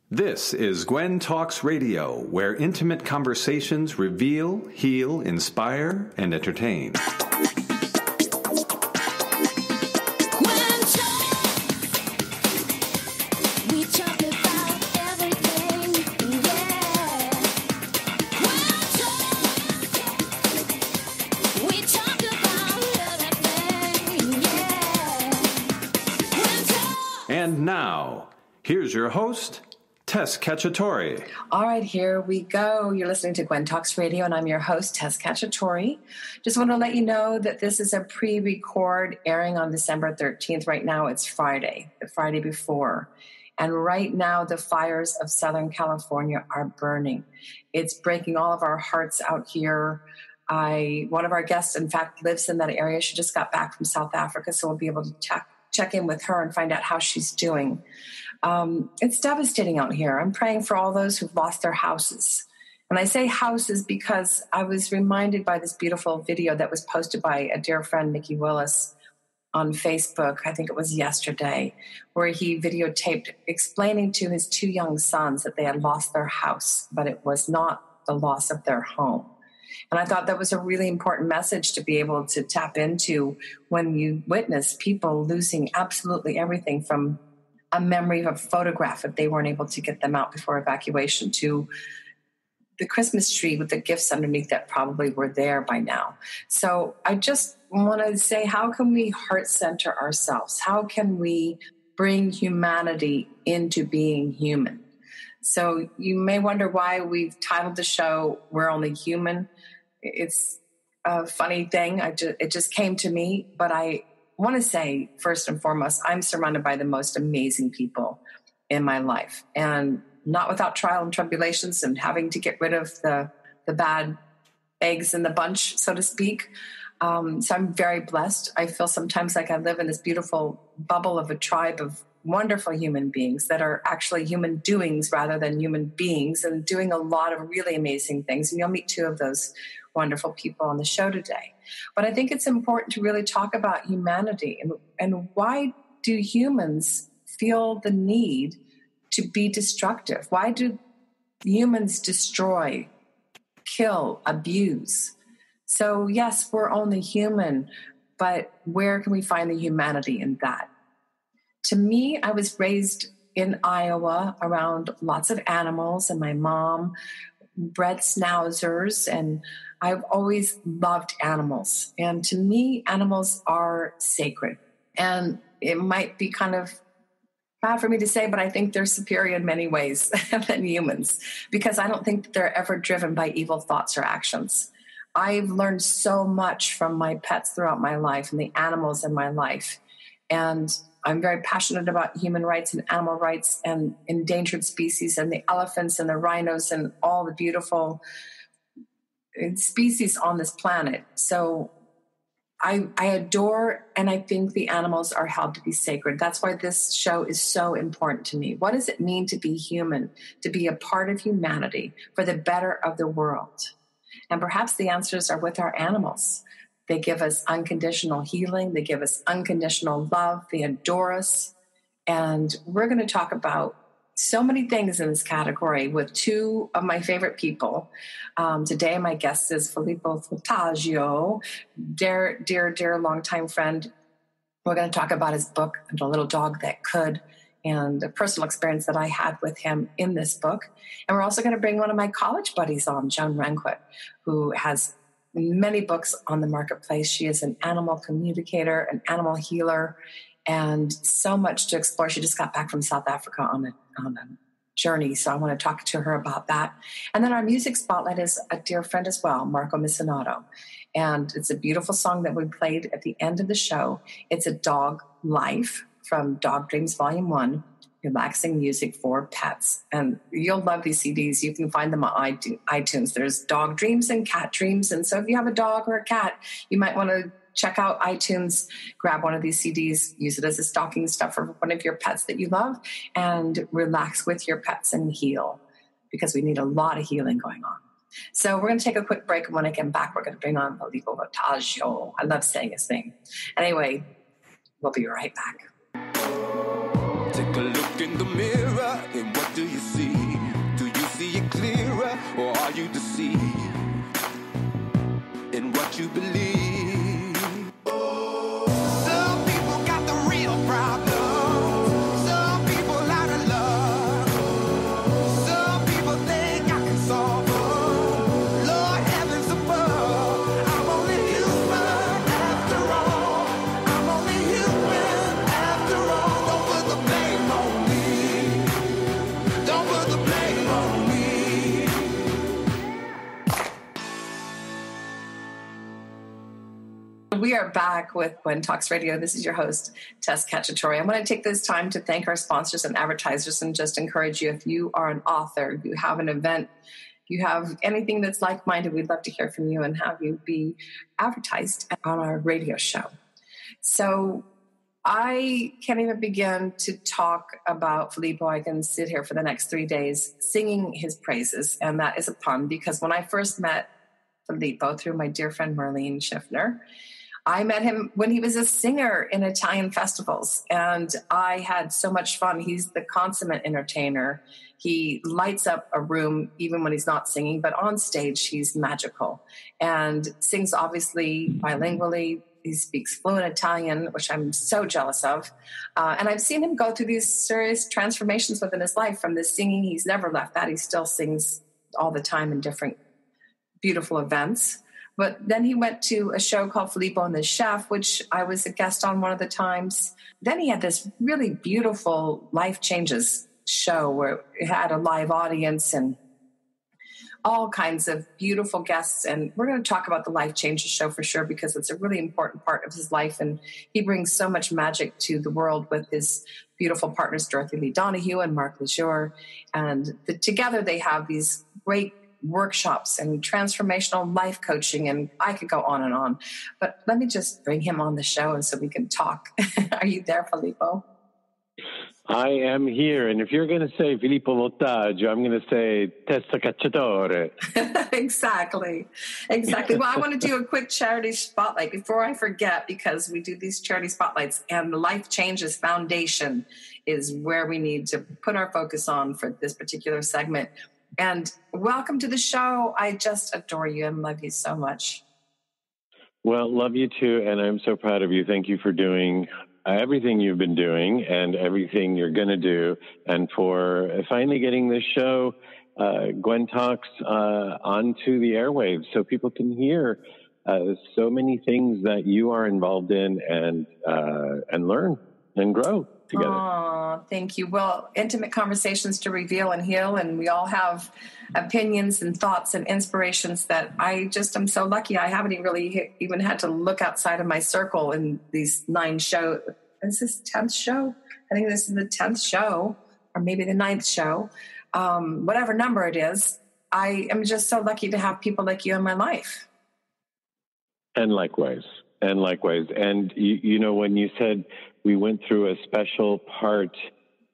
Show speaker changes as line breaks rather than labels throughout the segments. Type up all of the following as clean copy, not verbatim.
This is Gwen Talks Radio, where intimate conversations reveal, heal, inspire, and entertain. And now, here's your host, Tess Cacciatore.
All right, here we go. You're listening to Gwen Talks Radio, and I'm your host, Tess Cacciatore. Just want to let you know that this is a pre-record airing on December 13th. Right now, it's Friday, the Friday before. And right now, the fires of Southern California are burning. It's breaking all of our hearts out here. One of our guests, in fact, lives in that area. She just got back from South Africa, so we'll be able to check in with her and find out how she's doing. It's devastating out here. I'm praying for all those who've lost their houses. And I say houses because I was reminded by this beautiful video that was posted by a dear friend, Nikki Willis, on Facebook. I think it was yesterday, where he videotaped explaining to his two young sons that they had lost their house, but it was not the loss of their home. And I thought that was a really important message to be able to tap into when you witness people losing absolutely everything, from a memory of a photograph if they weren't able to get them out before evacuation, to the Christmas tree with the gifts underneath that probably were there by now. So I just want to say, how can we heart center ourselves? How can we bring humanity into being human? So you may wonder why we've titled the show, We're Only Human. It's a funny thing. It just came to me, but I want to say, first and foremost, I'm surrounded by the most amazing people in my life, and not without trial and tribulations and having to get rid of the bad eggs in the bunch, so to speak. So I'm very blessed. I feel sometimes like I live in this beautiful bubble of a tribe of wonderful human beings that are actually human doings rather than human beings, and doing a lot of really amazing things. And you'll meet two of those wonderful people on the show today. But I think it's important to really talk about humanity and why do humans feel the need to be destructive? Why do humans destroy, kill, abuse? So yes, we're only human, but where can we find the humanity in that? To me, I was raised in Iowa around lots of animals, and my mom bred schnauzers, and I've always loved animals. And to me, animals are sacred. And it might be kind of bad for me to say, but I think they're superior in many ways than humans, because I don't think that they're ever driven by evil thoughts or actions. I've learned so much from my pets throughout my life and the animals in my life. And I'm very passionate about human rights and animal rights and endangered species and the elephants and the rhinos and all the beautiful species on this planet. So I adore, and I think the animals are held to be sacred. That's why this show is so important to me. What does it mean to be human, to be a part of humanity for the better of the world? And perhaps the answers are with our animals. They give us unconditional healing. They give us unconditional love. They adore us. And we're going to talk about so many things in this category with two of my favorite people. Today, my guest is Filippo Fotaggio, dear longtime friend. We're going to talk about his book, The Little Dog That Could, and a personal experience that I had with him in this book. And we're also going to bring one of my college buddies on, Joan Ranquet, who has many books on the marketplace. She is an animal communicator, an animal healer, and so much to explore. She just got back from South Africa on a journey, so I want to talk to her about that. And then our music spotlight is a dear friend as well, Marco Misinato. And it's a beautiful song that we played at the end of the show. It's A Dog Life from Dog Dreams Volume 1, relaxing music for pets. And you'll love these CDs. You can find them on iTunes. There's dog dreams and cat dreams. And so if you have a dog or a cat, you might want to check out iTunes, grab one of these CDs, use it as a stocking stuffer for one of your pets that you love, and relax with your pets and heal, because we need a lot of healing going on. So we're going to take a quick break, and when I get back, we're going to bring on Filippo Fotaggio. I love saying his name. Anyway, we'll be right back.
Take a look in the mirror, and what do you see? Are you deceived in what you believe? Some people got the real problems. Some people out of love. Some people think I can solve them. Lord heavens above, I'm only human after all. I'm only human after all. Don't put the blame on me. Don't put the blame on me.
We are back with Gwen Talks Radio. This is your host, Tess Cacciatore. I want to take this time to thank our sponsors and advertisers and just encourage you, if you are an author, you have an event, you have anything that's like-minded, we'd love to hear from you and have you be advertised on our radio show. So I can't even begin to talk about Filippo. I can sit here for the next 3 days singing his praises, and that is a pun, because when I first met Filippo through my dear friend Marlene Schiffner, I met him when he was a singer in Italian festivals, and I had so much fun. He's the consummate entertainer. He lights up a room even when he's not singing, but on stage he's magical and sings obviously bilingually. He speaks fluent Italian, which I'm so jealous of. And I've seen him go through these serious transformations within his life. From the singing, he's never left that. He still sings all the time in different beautiful events. But then he went to a show called Filippo and the Chef, which I was a guest on one of the times. Then he had this really beautiful Life Changes show where it had a live audience and all kinds of beautiful guests. And we're going to talk about the Life Changes show for sure, because it's a really important part of his life. And he brings so much magic to the world with his beautiful partners, Dorothy Lee Donahue and Mark Lejour. And together they have these great workshops and transformational life coaching, and I could go on and on. But let me just bring him on the show and so we can talk. Are you there, Filippo?
I am here, and if you're going to say Filippo Voltaggio, I'm going to say Testa Cacciatore.
Exactly. Well, I want to do a quick charity spotlight before I forget, because we do these charity spotlights, and the Life Changes Foundation is where we need to put our focus on for this particular segment. And welcome to the show. I just adore you and love you so much.
Well, love you too, and I'm so proud of you. Thank you for doing everything you've been doing and everything you're going to do, and for finally getting this show, Gwen Talks, onto the airwaves so people can hear so many things that you are involved in and learn and grow together.
Oh, thank you. Well, intimate conversations to reveal and heal, and we all have opinions and thoughts and inspirations that I just am so lucky. I haven't really even had to look outside of my circle in these 9 shows. Is this 10th show? I think this is the 10th show, or maybe the 9th show. Whatever number it is, I am just so lucky to have people like you in my life.
And likewise. And you know, when you said we went through a special part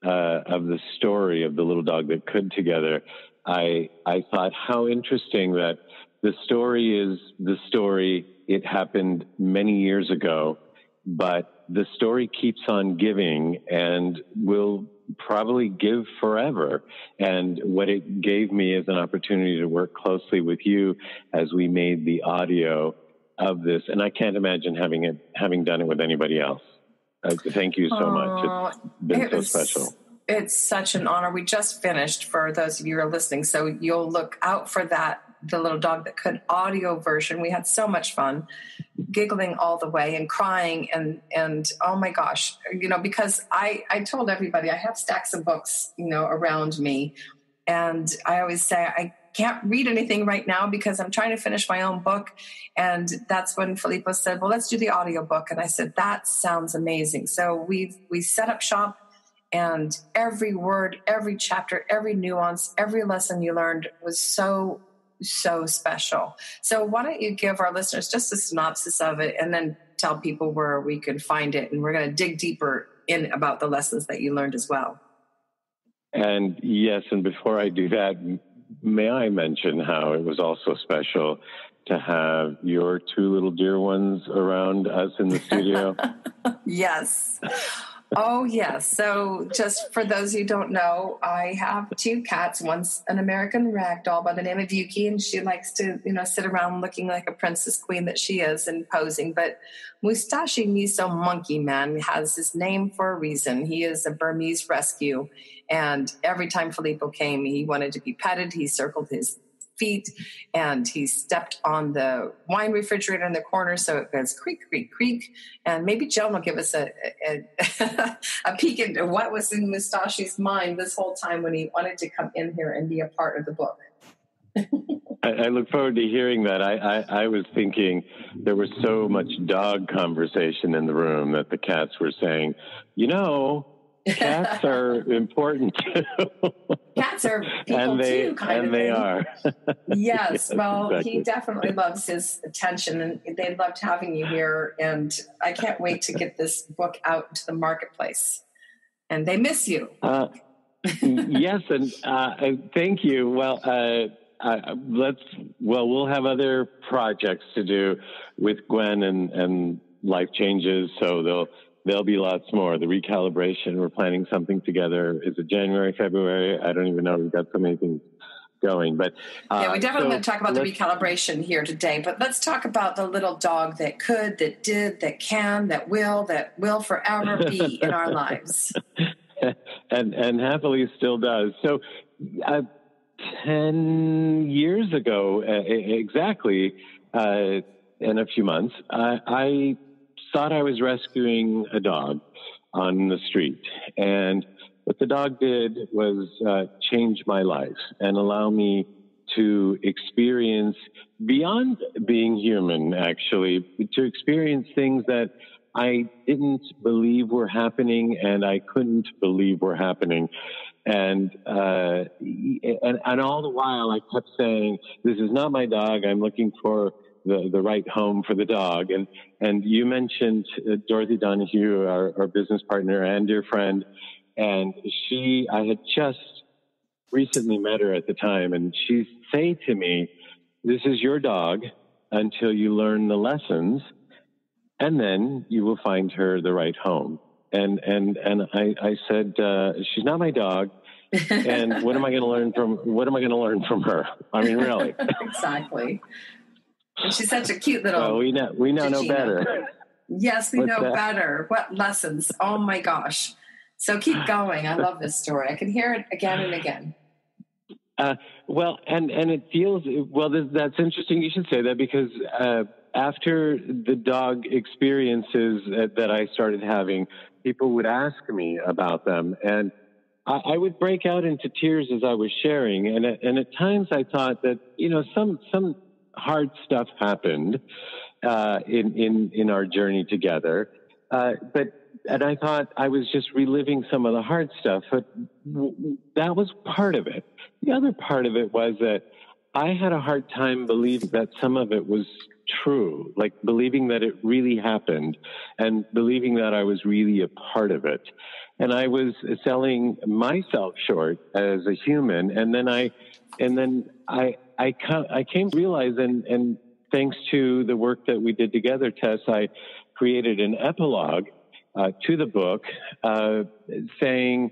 of the story of the little dog that could together, I thought how interesting that the story is the story. It happened many years ago, but the story keeps on giving and will probably give forever. And what it gave me is an opportunity to work closely with you as we made the audio of this. And I can't imagine having done it with anybody else. Thank you so much. It's been so special.
It's such an honor. We just finished, for those of you who are listening, so you'll look out for that, the Little Dog That Could audio version. We had so much fun, giggling all the way and crying and oh my gosh, you know, because I told everybody I have stacks of books, you know, around me, and I always say I can't read anything right now because I'm trying to finish my own book. And that's when Filippo said, well, let's do the audio book. And I said, that sounds amazing. So we set up shop, and every word, every chapter, every nuance, every lesson you learned was so special. So why don't you give our listeners just a synopsis of it, and then tell people where we can find it. And we're going to dig deeper in about the lessons that you learned as well.
And yes, and before I do that, may I mention how it was also special to have your 2 little dear ones around us in the studio?
Yes. Oh, yes. So just for those who don't know, I have two cats. One's an American ragdoll by the name of Yuki, and she likes to, sit around looking like a princess queen that she is and posing. But Mustache Miso Monkey Man has his name for a reason. He is a Burmese rescue. And every time Filippo came, he wanted to be petted. He circled his feet and he stepped on the wine refrigerator in the corner, so it goes creak, creak, creak. And maybe Joan will give us a peek into what was in Mustache's mind this whole time when he wanted to come in here and be a part of the book.
I look forward to hearing that. I was thinking there was so much dog conversation in the room that the cats were saying, cats are important too.
Cats are people too, kind of thing.
And they are.
Yes, well,
exactly.
He definitely loves his attention, and they loved having you here. And I can't wait to get this book out into the marketplace. And they miss you.
Yes, and thank you. Well, we'll have other projects to do with Gwen and life changes, so there'll be lots more. The recalibration, we're planning something together. Is it January, February? I don't even know. We've got so many things going. But
we definitely want to talk about the recalibration here today. But let's talk about the little dog that could, that did, that can, that will forever be in our lives.
and happily still does. So 10 years ago, exactly, in a few months, I thought I was rescuing a dog on the street. And what the dog did was change my life and allow me to experience, beyond being human, actually, to experience things that I didn't believe were happening and I couldn't believe were happening. And all the while I kept saying, this is not my dog. I'm looking for the right home for the dog. And you mentioned Dorothy Donahue, our business partner and dear friend. And I had just recently met her at the time, and she'd say to me, this is your dog until you learn the lessons, and then you will find her the right home. And I said, she's not my dog. And what am I going to learn from her? I mean, really.
Exactly. And she's such a cute little.
Well, we now know better.
Yes, we know better. What lessons? Oh my gosh! So keep going. I love this story. I can hear it again and again.
Well, and it feels that's interesting. You should say that because after the dog experiences that I started having, people would ask me about them, and I would break out into tears as I was sharing. And at times I thought that some hard stuff happened in our journey together, and I thought I was just reliving some of the hard stuff, but that was part of it. The other part of it was that I had a hard time believing that some of it was true, like believing that it really happened and believing that I was really a part of it. And I was selling myself short as a human. And then I came to realize, and thanks to the work that we did together, Tess, I created an epilogue to the book saying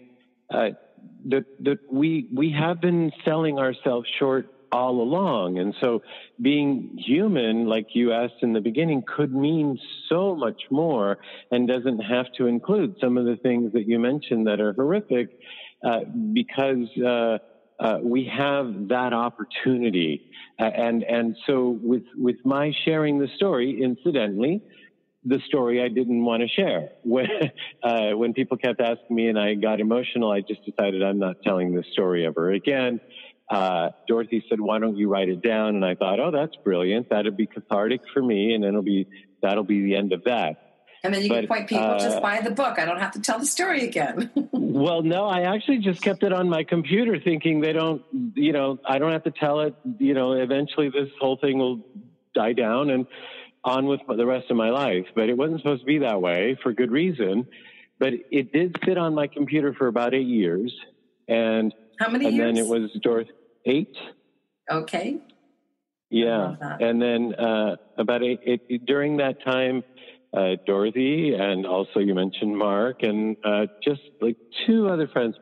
that we have been selling ourselves short all along. And so being human, like you asked in the beginning, could mean so much more and doesn't have to include some of the things that you mentioned that are horrific, because we have that opportunity. And so with my sharing the story, incidentally, the story I didn't want to share. When people kept asking me and I got emotional, I just decided I'm not telling this story ever again. Dorothy said, why don't you write it down? And I thought, oh, that's brilliant. That'd be cathartic for me. And that'll be the end of that. And then you can point people, just buy the book. I don't have to tell the story again. Well, no, I actually just kept it on my computer thinking I don't have to tell it. Eventually this whole thing will die down and on with the rest of my life. But it wasn't supposed to be that way for good reason. But it did sit on my computer for about 8 years. And how many years? And then it was 8. Okay. Yeah. And then about 8 during that time, Dorothy, and also you mentioned Mark, and just like two other friends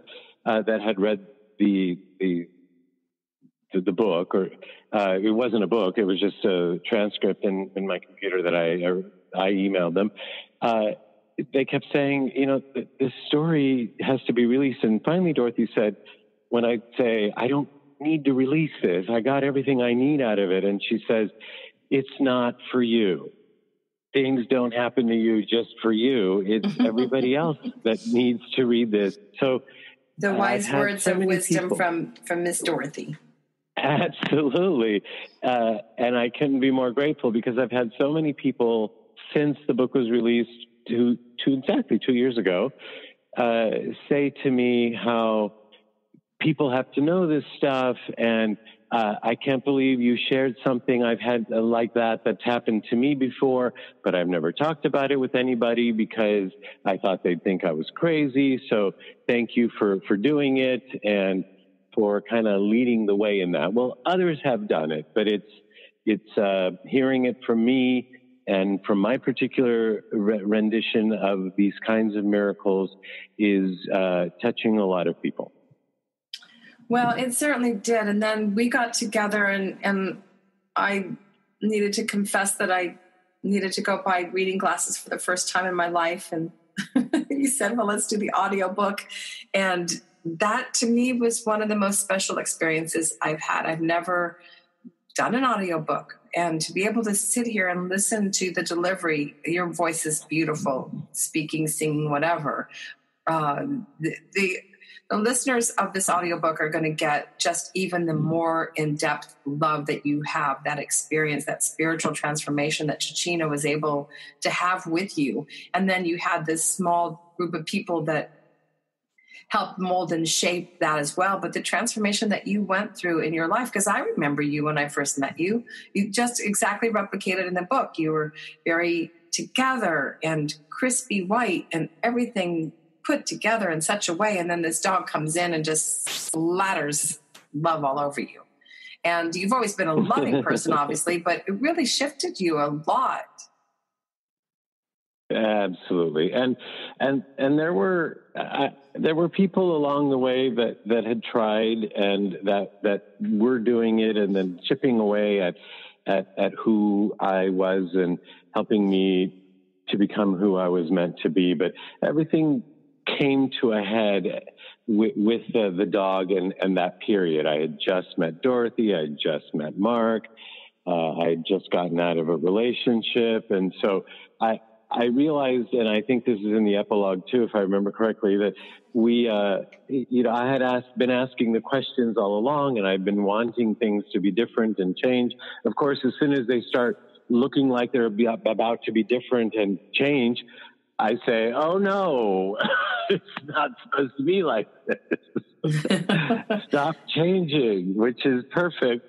that had read the book, or it wasn't a book, it was just a transcript in my computer that I emailed them. They kept saying, this story has to be released. And finally, Dorothy said, when I say, I don't need to release this, I got everything I need out of it. And she says, it's not for you. Things don't happen to you just for you. It's everybody else that needs to read this. So
the wise words of wisdom from Miss Dorothy.
Absolutely. And I couldn't be more grateful, because I've had so many people since the book was released exactly 2 years ago, say to me how people have to know this stuff, and I can't believe you shared something I've had like that's happened to me before, but I've never talked about it with anybody because I thought they'd think I was crazy. So thank you for doing it and for kind of leading the way in that. Well, others have done it, but it's hearing it from me and from my particular rendition of these kinds of miracles is touching a lot of people.
Well, it certainly did. And then we got together, and I needed to confess that I needed to go buy reading glasses for the first time in my life. And you said, well, let's do the audiobook. And that to me was one of the most special experiences I've had. I've never done an audiobook. And to be able to sit here and listen to the delivery, your voice is beautiful, speaking, singing, whatever. The listeners of this audiobook are going to get just even the more in-depth love that you have, that experience, that spiritual transformation that Chachina was able to have with you. And then you had this small group of people that helped mold and shape that as well. But the transformation that you went through in your life, because I remember you when I first met you, you just exactly replicated in the book. You were very together and crispy white and everything put together in such a way, and then this dog comes in and just splatters love all over you. And you've always been a loving person, obviously, but it really shifted you a lot.
Absolutely, and there were people along the way that had tried and that were doing it, and then chipping away at who I was and helping me to become who I was meant to be. But everything came to a head with the dog and that period. I had just met Dorothy. I had just met Mark. I had just gotten out of a relationship. And so I realized, and I think this is in the epilogue too, if I remember correctly, that I had been asking the questions all along, and I've been wanting things to be different and change. Of course, as soon as they start looking like they're about to be different and change, I say, oh no, it's not supposed to be like this. Stop changing, which is perfect.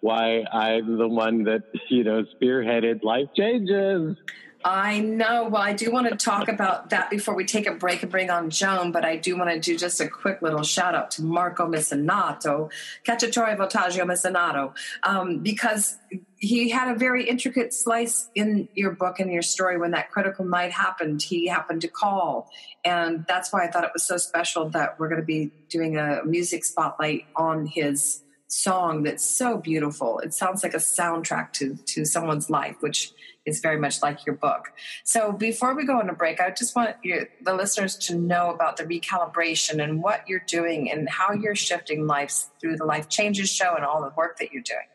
Why I'm the one that, spearheaded life changes.
I know. Well, I do want to talk about that before we take a break and bring on Joan, but I do want to do just a quick little shout out to Marco Messinato, Cacciatore Voltaggio Messinato, because he had a very intricate slice in your book and your story. When that critical night happened, he happened to call. And that's why I thought it was so special that we're going to be doing a music spotlight on his song that's so beautiful. It sounds like a soundtrack to someone's life, which is very much like your book. So before we go on a break, I just want the listeners to know about the recalibration and what you're doing and how you're shifting lives through the Life Changes show and all the work that you're doing.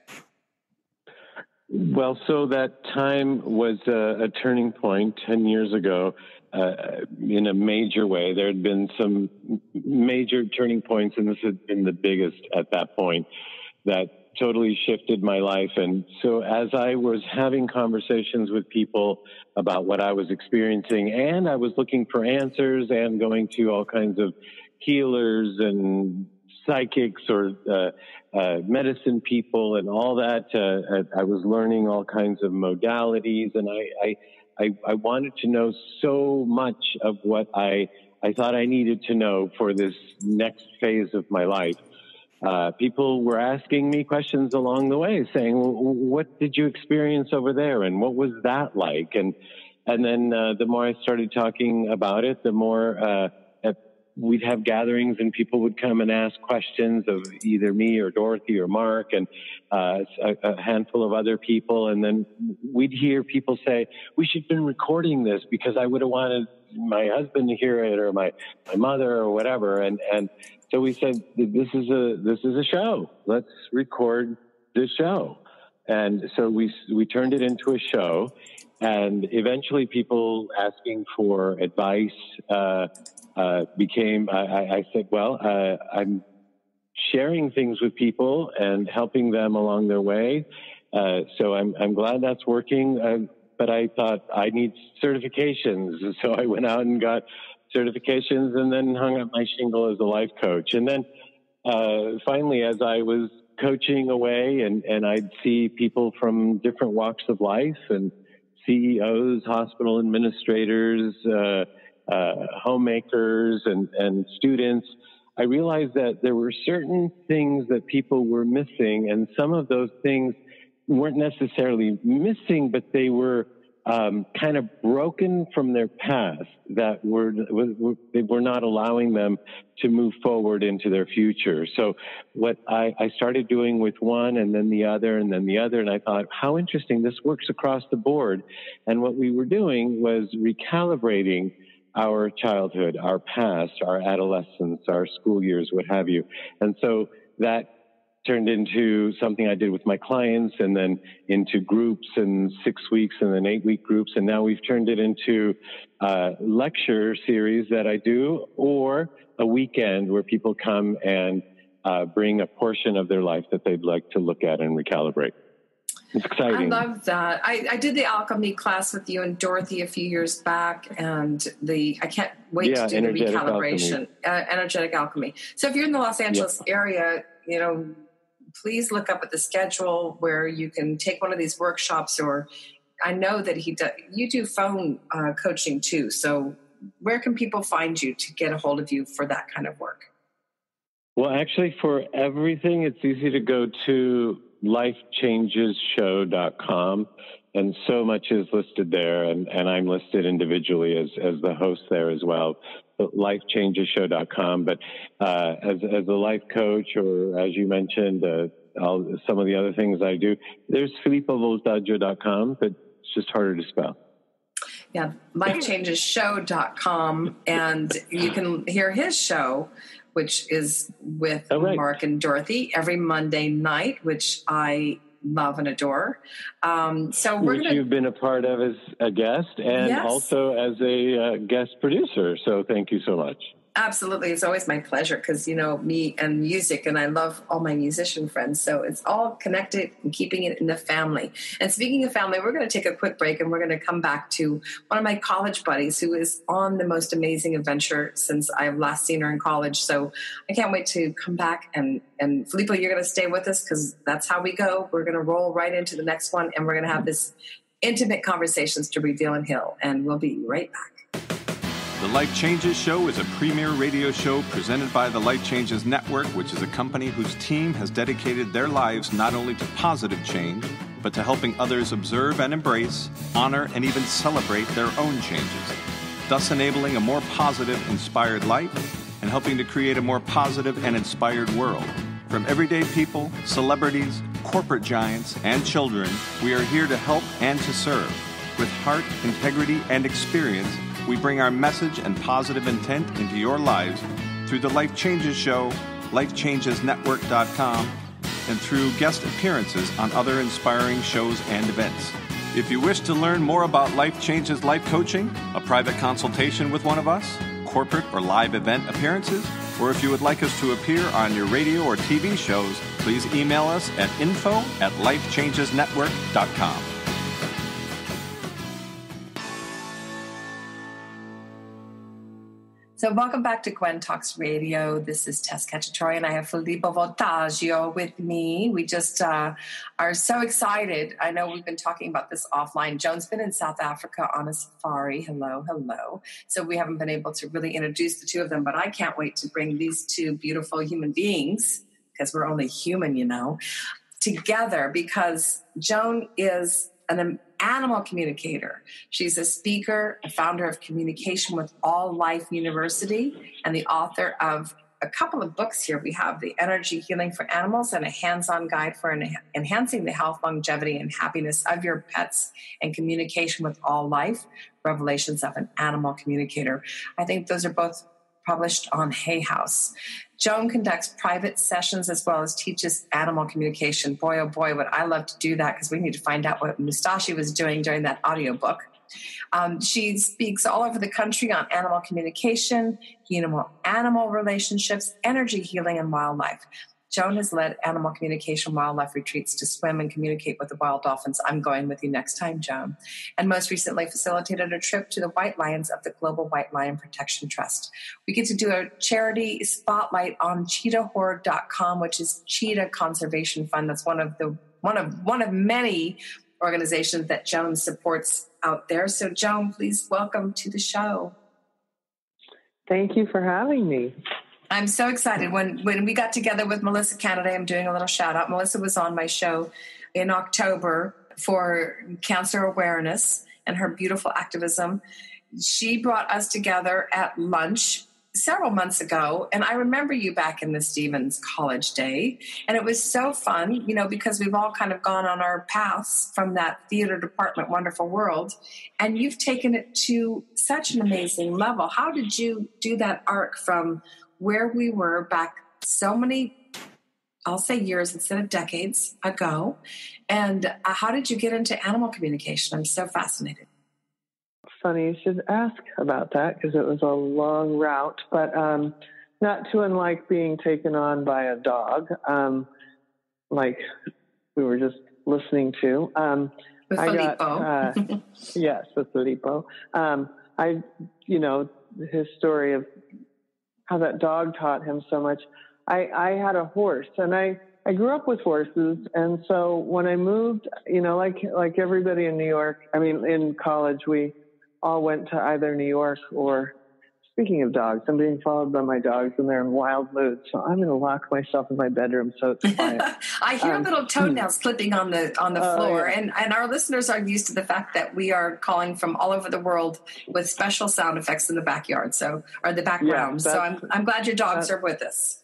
Well, so that time was a turning point 10 years ago in a major way. There had been some major turning points, and this had been the biggest at that point, that totally shifted my life. And so as I was having conversations with people about what I was experiencing, and I was looking for answers and going to all kinds of healers and psychics or medicine people and all that, I was learning all kinds of modalities, and I wanted to know so much of what I thought I needed to know for this next phase of my life. People were asking me questions along the way saying, well, what did you experience over there? And what was that like? And And then the more I started talking about it, the more we'd have gatherings and people would come and ask questions of either me or Dorothy or Mark and a handful of other people. And then we'd hear people say, we should have been recording this because I would have wanted my husband to hear it or my mother or whatever. And so we said, this is a show. Let's record this show. And so we turned it into a show, and eventually people asking for advice became, I said, well, I'm sharing things with people and helping them along their way. So I'm glad that's working. But I thought I need certifications. So I went out and got certifications and then hung up my shingle as a life coach. And then finally, as I was coaching away and I'd see people from different walks of life and CEOs, hospital administrators, homemakers and students, I realized that there were certain things that people were missing, and some of those things weren't necessarily missing, but they were kind of broken from their past, that they were not allowing them to move forward into their future. So what I started doing with one and then the other and then the other, and I thought, how interesting, this works across the board. And what we were doing was recalibrating our childhood, our past, our adolescence, our school years, what have you. And so that turned into something I did with my clients, and then into groups and 6 weeks and then 8-week groups. And now we've turned it into a lecture series that I do, or a weekend where people come and bring a portion of their life that they'd like to look at and recalibrate. It's exciting.
I love that. I did the alchemy class with you and Dorothy a few years back, and I can't wait to do the recalibration, energetic alchemy. So if you're in the Los Angeles area, please look up at the schedule where you can take one of these workshops, or I know that you do phone coaching too. So where can people find you to get a hold of you for that kind of work?
Well, actually, for everything, it's easy to go to lifechangeshow.com, and so much is listed there, and I'm listed individually as the host there as well. Lifechangeshow.com. But as a life coach, or as you mentioned, some of the other things I do, there's filippovoltaggio.com, but it's just harder to spell.
Yeah, lifechangeshow.com, and you can hear his show, which is with Mark and Dorothy every Monday night, which I love and adore. Which you've
been a part of as a guest and also as a guest producer. So thank you so much.
Absolutely. It's always my pleasure because, me and music, and I love all my musician friends. So it's all connected and keeping it in the family. And speaking of family, we're going to take a quick break, and we're going to come back to one of my college buddies who is on the most amazing adventure since I've last seen her in college. So I can't wait to come back. And Filippo, you're going to stay with us because that's how we go. We're going to roll right into the next one, and we're going to have this intimate conversations to reveal and heal. And we'll be right back.
The Life Changes Show is a premier radio show presented by the Life Changes Network, which is a company whose team has dedicated their lives not only to positive change, but to helping others observe and embrace, honor, and even celebrate their own changes, thus enabling a more positive, inspired life and helping to create a more positive and inspired world. From everyday people, celebrities, corporate giants, and children, we are here to help and to serve. With heart, integrity, and experience, we bring our message and positive intent into your lives through the Life Changes Show, lifechangesnetwork.com, and through guest appearances on other inspiring shows and events. If you wish to learn more about Life Changes Life Coaching, a private consultation with one of us, corporate or live event appearances, or if you would like us to appear on your radio or TV shows, please email us at info@lifechangesnetwork.com.
So welcome back to Gwen Talks Radio. This is Tess Cacciatore, and I have Filippo Voltaggio with me. We just are so excited. I know we've been talking about this offline. Joan's been in South Africa on a safari. Hello. So we haven't been able to really introduce the two of them, but I can't wait to bring these two beautiful human beings, because we're only human, together, because Joan is an animal communicator. She's a speaker, a founder of Communication with All Life University, and the author of a couple of books here. We have The Energy Healing for Animals and a hands-on guide for enhancing the health, longevity, and happiness of your pets, and Communication with All Life, Revelations of an Animal Communicator. I think those are both published on Hay House. Joan conducts private sessions as well as teaches animal communication. Boy, oh boy, would I love to do that, because we need to find out what Mustache was doing during that audiobook. She speaks all over the country on animal communication, animal relationships, energy healing, and wildlife. Joan has led animal communication wildlife retreats to swim and communicate with the wild dolphins. I'm going with you next time, Joan. And most recently facilitated a trip to the white lions of the Global White Lion Protection Trust. We get to do a charity spotlight on cheetahhorde.com, which is Cheetah Conservation Fund. That's one of many organizations that Joan supports out there. So Joan, please welcome to the show.
Thank you for having me.
I'm so excited. When we got together with Melissa Canada, I'm doing a little shout out. Melissa was on my show in October for cancer awareness and her beautiful activism. She brought us together at lunch several months ago, and I remember you back in the Stevens College day, and it was so fun, because we've all kind of gone on our paths from that theater department wonderful world, and you've taken it to such an amazing level. How did you do that arc from where we were back so many, I'll say years instead of decades ago, and how did you get into animal communication? I'm so fascinated.
Funny you should ask about that, because it was a long route, but not too unlike being taken on by a dog, like we were just listening to.
With Filippo.
Yes, with Filippo. His story of how that dog taught him so much. I had a horse, and I grew up with horses, and so when I moved, like everybody in New York, in college, we all went to either New York or, speaking of dogs, I'm being followed by my dogs, and they're in wild moods, so I'm going to lock myself in my bedroom so it's quiet.
I hear little toenails clipping on the floor, yeah. and our listeners are used to the fact that we are calling from all over the world with special sound effects in the backyard, or the background. Yeah, so I'm glad your dogs are with us.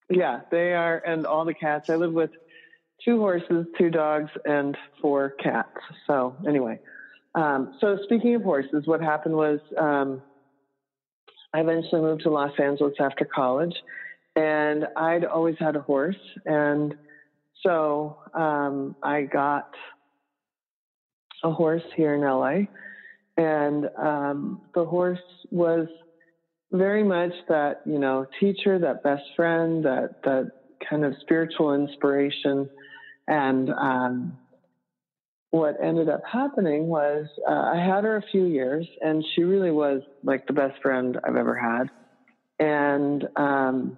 Yeah, they are, and all the cats. I live with 2 horses, 2 dogs, and 4 cats. So anyway. So speaking of horses, what happened was I eventually moved to Los Angeles after college, and I'd always had a horse. And so I got a horse here in LA, and the horse was very much that, teacher, that best friend, that kind of spiritual inspiration. And what ended up happening was I had her a few years, and she really was like the best friend I've ever had. And I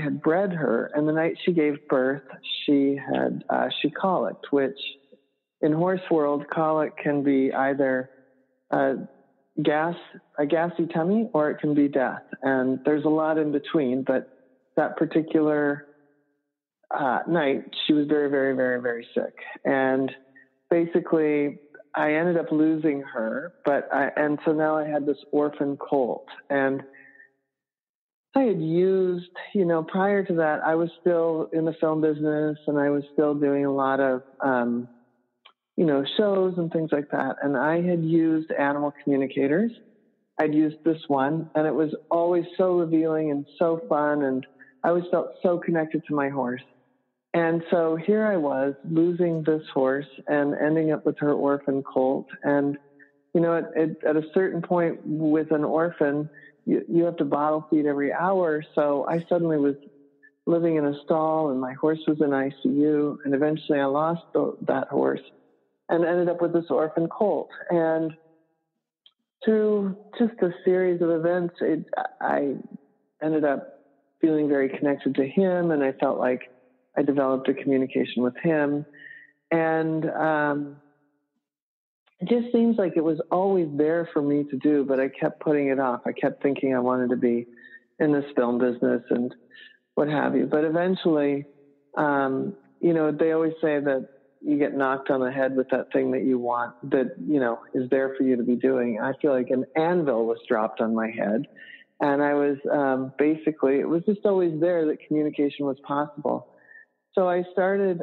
had bred her, and the night she gave birth, she colicked, which in horse world, colic can be either a gassy tummy, or it can be death. And there's a lot in between, but that particular night, she was very, very, very, very sick. And basically, I ended up losing her, and so now I had this orphan colt. And I had used, prior to that, I was still in the film business, and I was still doing a lot of, shows and things like that. And I had used animal communicators. I'd used this one, and it was always so revealing and so fun. And I always felt so connected to my horse. And so here I was losing this horse and ending up with her orphan colt. And, at a certain point with an orphan, you have to bottle feed every hour. So I suddenly was living in a stall, and my horse was in ICU. And eventually I lost that horse and ended up with this orphan colt. And through just a series of events, I ended up feeling very connected to him, and I felt like I developed a communication with him. And it just seems like it was always there for me to do, but I kept putting it off. I kept thinking I wanted to be in this film business and what have you. But eventually, they always say that you get knocked on the head with that thing that you want, that, you know, is there for you to be doing. I feel like an anvil was dropped on my head. And I was basically, it was just always there that communication was possible. So I started,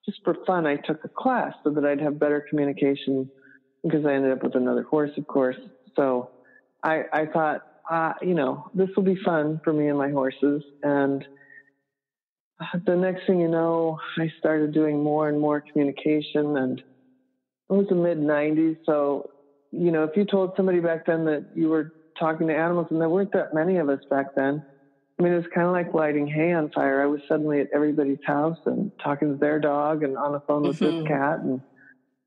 just for fun, I took a class so that I'd have better communication, because I ended up with another horse, of course. So I thought, you know, this will be fun for me and my horses. And the next thing you know, I started doing more and more communication, and it was the mid-90s. So, you know, if you told somebody back then that you were talking to animals, and there weren't that many of us back then, I mean, it was kind of like lighting hay on fire. I was suddenly at everybody's house and talking to their dog and on the phone with this cat, and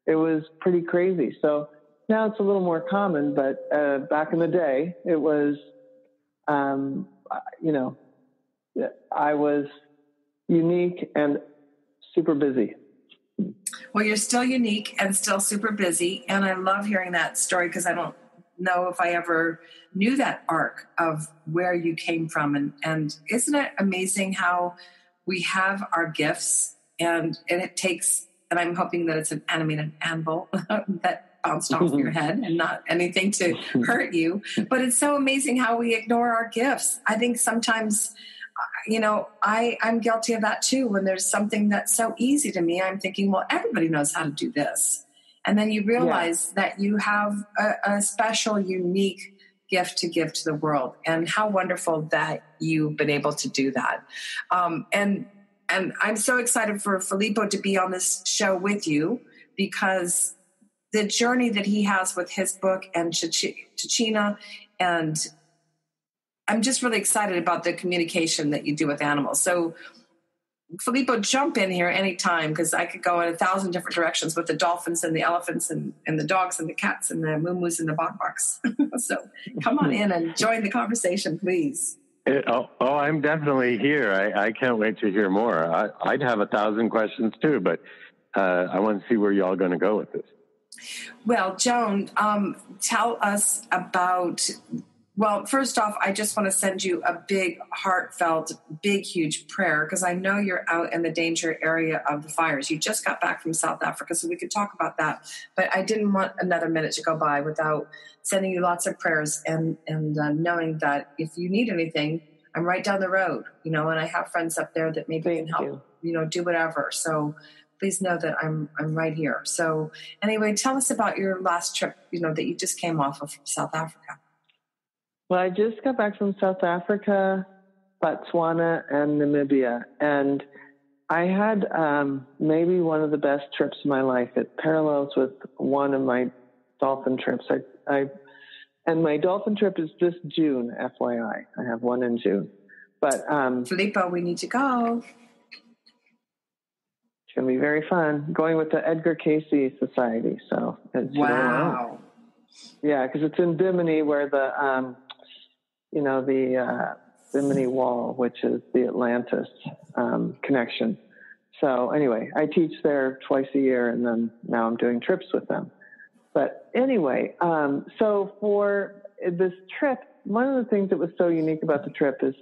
it was pretty crazy. So now it's a little more common, but back in the day, it was, you know, I was unique and super busy.
Well, you're still unique and still super busy. And I love hearing that story, because I don't know if I ever knew that arc of where you came from. And isn't it amazing how we have our gifts, and it takes, and I'm hoping that it's an animated anvil that bounced off your head and not anything to hurt you. But it's so amazing how we ignore our gifts. I think sometimes, you know, I'm guilty of that too. When there's something that's so easy to me, I'm thinking, well, everybody knows how to do this. And then you realize that you have a special, unique gift to give to the world. And how wonderful that you've been able to do that. And I'm so excited for Filippo to be on this show with you, because the journey that he has with his book and Chachina, and I'm just really excited about the communication that you do with animals. So Filippo, jump in here anytime, because I could go in 1,000 different directions with the dolphins and the elephants and the dogs and the cats and the moo-moos and the bonbons. So come on in and join the conversation, please.
I'm definitely here. I can't wait to hear more. I'd have 1,000 questions too, but I want to see where y'all going to go with this.
Well, Joan, tell us about... Well, first off, I just want to send you a big, heartfelt, big, huge prayer, because I know you're out in the danger area of the fires. You just got back from South Africa, so we could talk about that. But I didn't want another minute to go by without sending you lots of prayers and knowing that if you need anything, I'm right down the road, you know, and I have friends up there that maybe can help, you know, do whatever. So please know that I'm right here. So anyway, tell us about your last trip, you know, that you just came off of South Africa.
Well, I just got back from South Africa, Botswana, and Namibia, and I had maybe one of the best trips of my life. It parallels with one of my dolphin trips. And my dolphin trip is this June, FYI. I have one in June. But
Filippo, we need to go.
It's going to be very fun. Going with the Edgar Cayce Society. So it's,
wow.
Yeah, because it's in Bimini, where the the Bimini Wall, which is the Atlantis connection. So anyway, I teach there twice a year, and then now I'm doing trips with them. But anyway, so for this trip, one of the things that was so unique about the trip is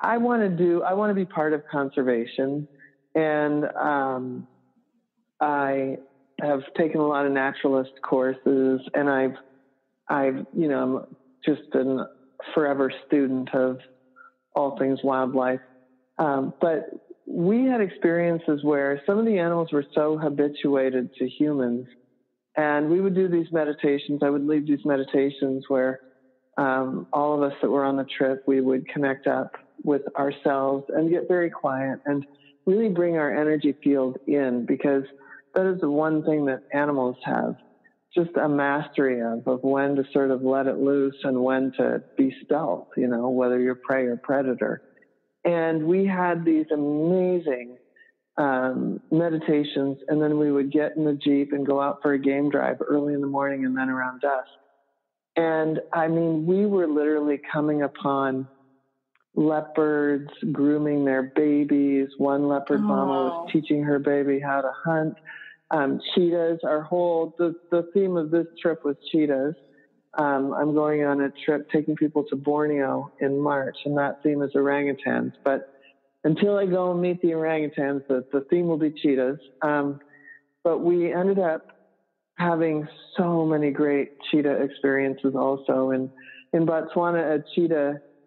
I want to be part of conservation, and I have taken a lot of naturalist courses, and I'm just a forever student of all things wildlife. But we had experiences where some of the animals were so habituated to humans, and we would do these meditations. I would lead these meditations where all of us that were on the trip, we would connect up with ourselves and get very quiet and really bring our energy field in, because that is the one thing that animals have just a mastery of when to sort of let it loose and when to be stealth, whether you're prey or predator. And we had these amazing meditations, and then we would get in the Jeep and go out for a game drive early in the morning and then around dusk. And I mean, we were literally coming upon leopards grooming their babies. One leopard mama was teaching her baby how to hunt. Cheetahs, the theme of this trip was cheetahs. I'm going on a trip taking people to Borneo in March, and that theme is orangutans. But until I go and meet the orangutans, the theme will be cheetahs. But we ended up having so many great cheetah experiences also. In Botswana,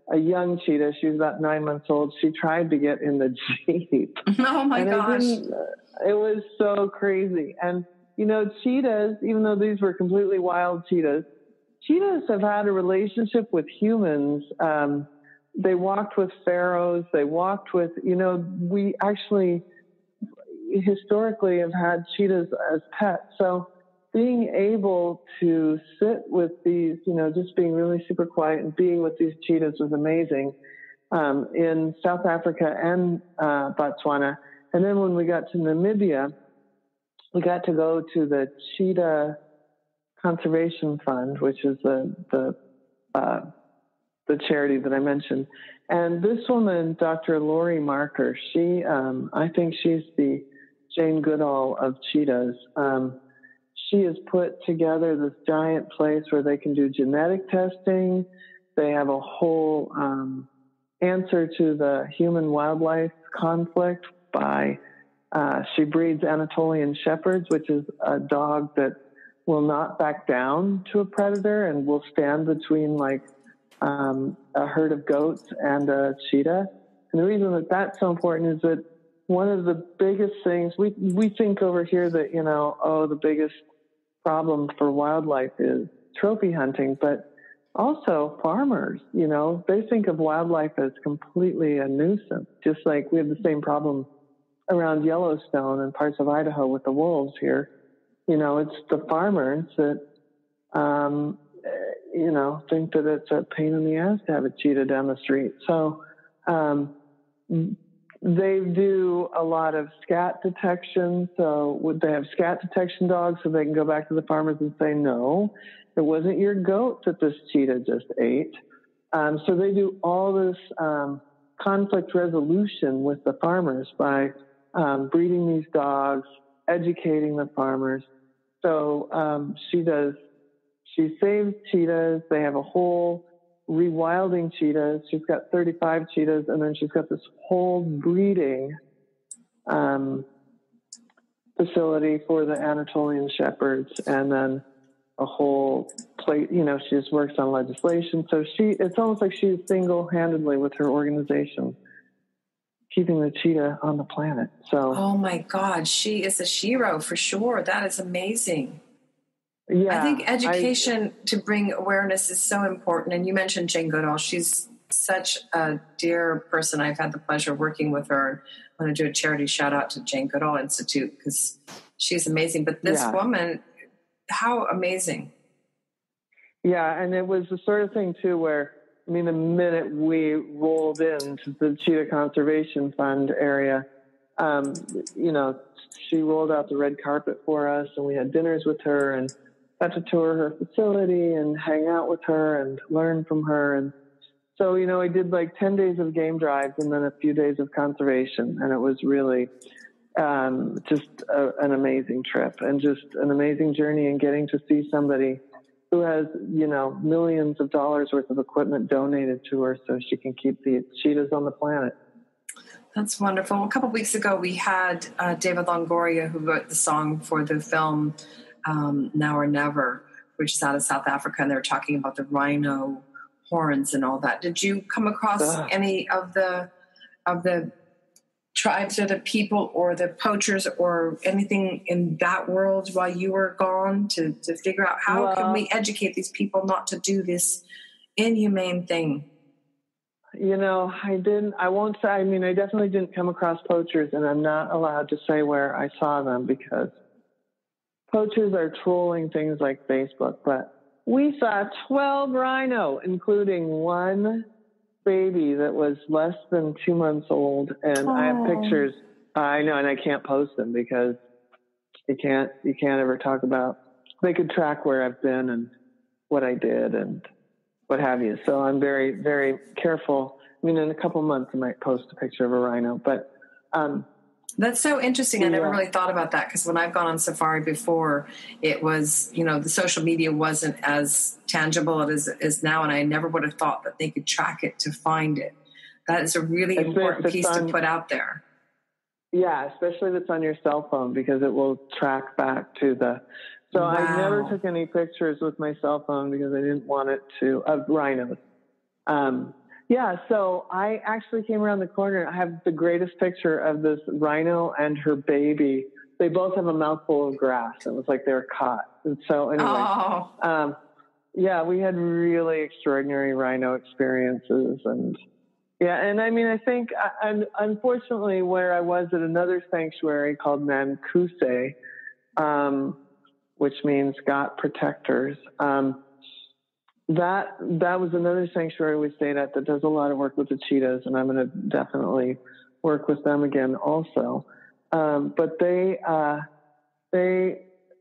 a young cheetah, she was about 9 months old, she tried to get in the Jeep.
Oh my gosh.
It was so crazy. And, cheetahs, even though these were completely wild cheetahs have had a relationship with humans. They walked with pharaohs. They walked with, we actually historically have had cheetahs as pets. So being able to sit with these, just being really super quiet and being with these cheetahs was amazing in South Africa and Botswana. And then when we got to Namibia, we got to go to the Cheetah Conservation Fund, which is the charity that I mentioned. And this woman, Dr. Lori Marker, she, I think she's the Jane Goodall of cheetahs. She has put together this giant place where they can do genetic testing. They have a whole answer to the human-wildlife conflict by she breeds Anatolian Shepherds, which is a dog that will not back down to a predator and will stand between a herd of goats and a cheetah. And the reason that that's so important is that one of the biggest things we think over here that, the biggest problem for wildlife is trophy hunting, but also farmers, they think of wildlife as completely a nuisance, just like we have the same problem around Yellowstone and parts of Idaho with the wolves here. It's the farmers that, think that it's a pain in the ass to have a cheetah down the street. So they do a lot of scat detection. So would they have scat detection dogs so they can go back to the farmers and say, no, it wasn't your goat that this cheetah just ate. So they do all this conflict resolution with the farmers by breeding these dogs, educating the farmers. So she saves cheetahs. They have a whole rewilding cheetahs. She's got 35 cheetahs, and then she's got this whole breeding facility for the Anatolian Shepherds, and then a whole plate, she just works on legislation. So it's almost like she's single-handedly with her organization keeping the cheetah on the planet. So,
oh my God, she is a shero for sure. That is amazing.
Yeah,
I think education to bring awareness is so important. And you mentioned Jane Goodall. She's such a dear person. I've had the pleasure of working with her. I want to do a charity shout out to Jane Goodall Institute because she's amazing. But this woman, how amazing.
Yeah, and it was the sort of thing, too, where, the minute we rolled into the Cheetah Conservation Fund area, she rolled out the red carpet for us, and we had dinners with her and got to tour her facility and hang out with her and learn from her. And so, I did 10 days of game drives and then a few days of conservation. And it was really just an amazing trip and just an amazing journey, and getting to see somebody who has, millions of dollars worth of equipment donated to her so she can keep the cheetahs on the planet.
That's wonderful. A couple of weeks ago, we had David Longoria, who wrote the song for the film Now or Never, which is out of South Africa, and they were talking about the rhino horns and all that. Did you come across any of the tribes or the people or the poachers or anything in that world while you were gone to figure out how can we educate these people not to do this inhumane thing? I won't say, I definitely didn't come across poachers, and I'm not allowed to say where I saw them because poachers are trolling things like Facebook. But we saw 12 rhino, including one baby that was less than 2 months old, and I have pictures. I know, and I can't post them because you can't ever talk about. They could track where I've been and what I did and what have you. So I'm very, very careful. In a couple months I might post a picture of a rhino, but that's so interesting. I never really thought about that because when I've gone on safari before, it was, the social media wasn't as tangible as it is now, and I never would have thought that they could track it to find it. That is a really important piece to put out there.
Yeah, especially if it's on your cell phone, because it will track back to the. So
Wow.
I never took any pictures with my cell phone because I didn't want it to of rhinos. Yeah, so I actually came around the corner. I have the greatest picture of this rhino and her baby. They both have a mouthful of grass. It was like they were caught. And so anyway, yeah, we had really extraordinary rhino experiences. And yeah, and I mean, I think, unfortunately, where I was at another sanctuary called Nankuse, which means God protectors, that was another sanctuary we stayed at that does a lot of work with the cheetahs, and I'm going to definitely work with them again also. But they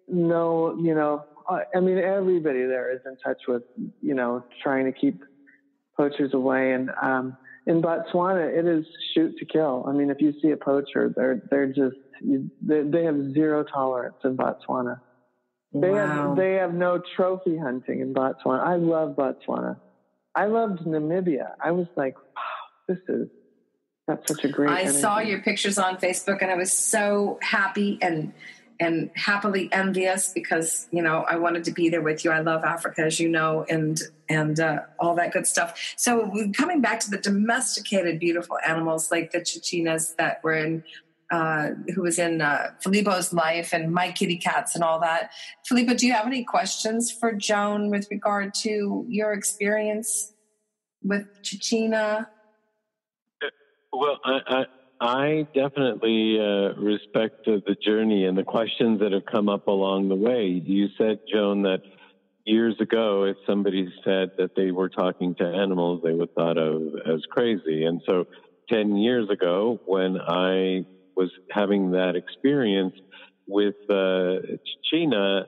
know, you know, I mean, everybody there is in touch with, you know, trying to keep poachers away. And in Botswana, it is shoot to kill. I mean, if you see a poacher, they're just, they have zero tolerance in Botswana.
Wow.
They have no trophy hunting in Botswana. I love Botswana. I loved Namibia. I was like, wow, that's such a great
I
energy.
saw your pictures on Facebook, and I was so happy and happily envious because, you know, I wanted to be there with you. I love Africa, as you know, and all that good stuff. So coming back to the domesticated, beautiful animals like the chichinas that were in, who was in Filippo's life and my kitty cats and all that. Filippo, do you have any questions for Joan with regard to your experience with Chichina?
Well, I definitely respect the journey and the questions that have come up along the way. You said, Joan, that years ago, if somebody said that they were talking to animals, they were thought of as crazy. And so 10 years ago, when I was having that experience with Chichina,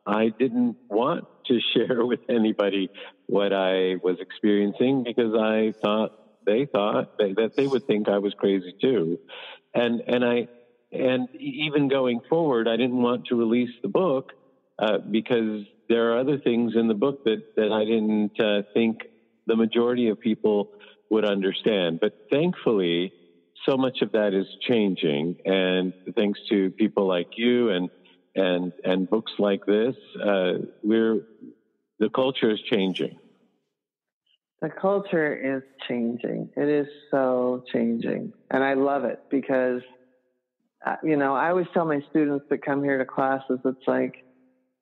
I didn't want to share with anybody what I was experiencing because I thought they thought that they would think I was crazy too. And even going forward, I didn't want to release the book because there are other things in the book that I didn't think the majority of people would understand. But thankfully, so much of that is changing, and thanks to people like you and books like this, the culture is changing.
The culture is changing. It is so changing, and I love it because, you know, I always tell my students that come here to classes, it's like,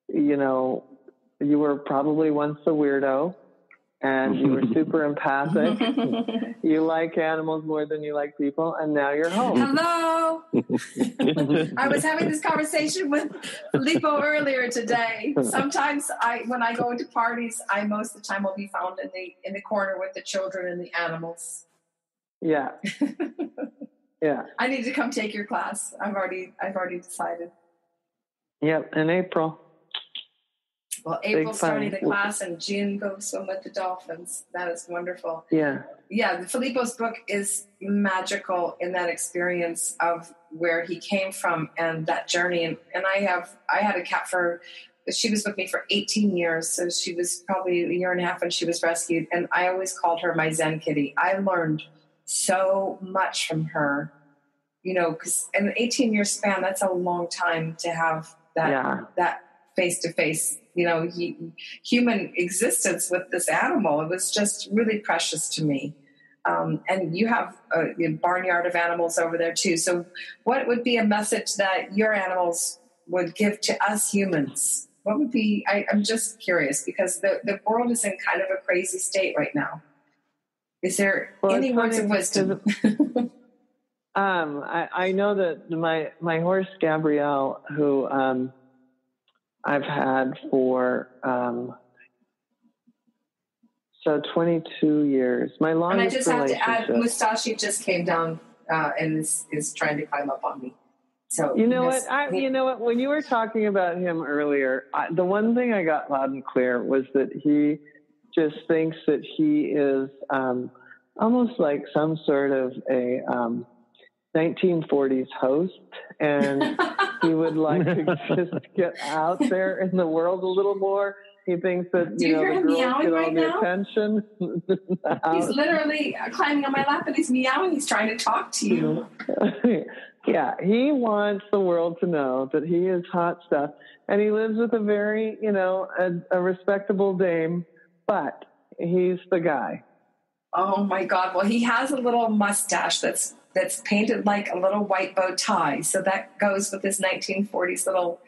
you know, you were probably once a weirdo. And you were super empathic. You like animals more than you like people, and now you're home.
Hello. I was having this conversation with Filippo earlier today. Sometimes when I go into parties, I most of the time will be found in the corner with the children and the animals.
Yeah. Yeah.
I need to come take your class. I've already decided.
Yep, in April.
Well, April's starting the class, and June goes swim with the dolphins. That is wonderful.
Yeah.
Yeah, Filippo's book is magical in that experience of where he came from and that journey. And I had a cat she was with me for 18 years. So she was probably a year and a half when she was rescued. And I always called her my Zen kitty. I learned so much from her, you know, because in an 18-year span, that's a long time to have that face-to-face, you know, human existence with this animal. It was just really precious to me. And you have a barnyard of animals over there too. So what would be a message that your animals would give to us humans? What would be, I'm just curious because the world is in kind of a crazy state right now. Is there any words of wisdom?
I know that my horse, Gabrielle, who, I've had for, 22 years. My longest
and I just have to add,
relationship.
Mustache just came down and is trying to climb up on me. So
you know what? When you were talking about him earlier, the one thing I got loud and clear was that he just thinks that he is almost like some sort of a 1940s host, and he would like to just get out there in the world a little more. He thinks that,
Do you hear
the
him
girls
meowing
get all
right
the
now?
attention.
He's literally climbing on my lap and he's meowing. He's trying to talk to you.
Yeah, he wants the world to know that he is hot stuff. And he lives with a very, a respectable dame, but he's the guy.
Oh my God. Well, he has a little mustache that's painted like a little white bow tie. So that goes with his 1940s little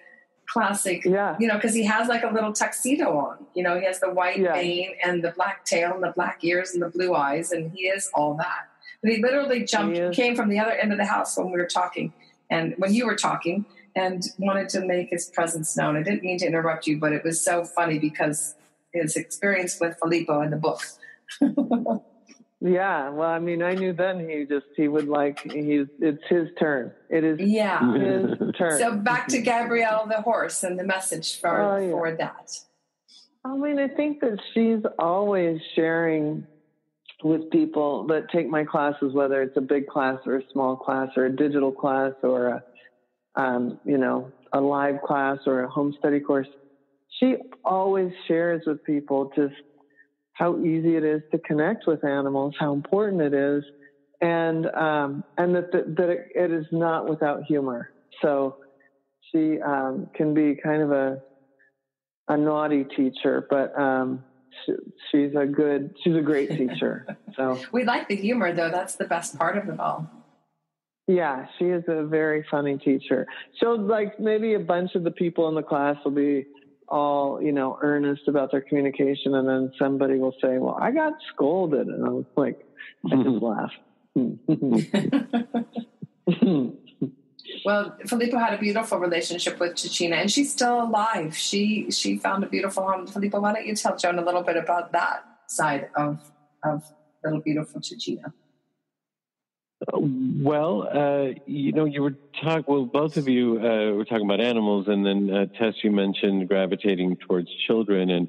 classic, because he has like a little tuxedo on. He has the white mane and the black tail and the black ears and the blue eyes, and he is all that. But he literally came from the other end of the house when we were talking, and when you were talking, and wanted to make his presence known. I didn't mean to interrupt you, but it was so funny because his experience with Filippo in the book.
Yeah, well, I mean, I knew then he would it's his turn. It is his turn.
So back to Gabrielle the horse and the message for that.
I mean, I think that she's always sharing with people that take my classes, whether it's a big class or a small class or a digital class or a live class or a home study course. She always shares with people just how easy it is to connect with animals, how important it is, and that it is not without humor. So she can be kind of a naughty teacher, but she's a great teacher. So
we like the humor, though. That's the best part of it all.
Yeah, she is a very funny teacher. So maybe a bunch of the people in the class will be all, earnest about their communication. And then somebody will say, well, I got scolded. And I was like, I just laugh.
Well, Filippo had a beautiful relationship with Cecina, and she's still alive. She found a beautiful home. Filippo, why don't you tell Joan a little bit about that side of little beautiful Cecina?
You were both of you were talking about animals, and then Tess, you mentioned gravitating towards children, and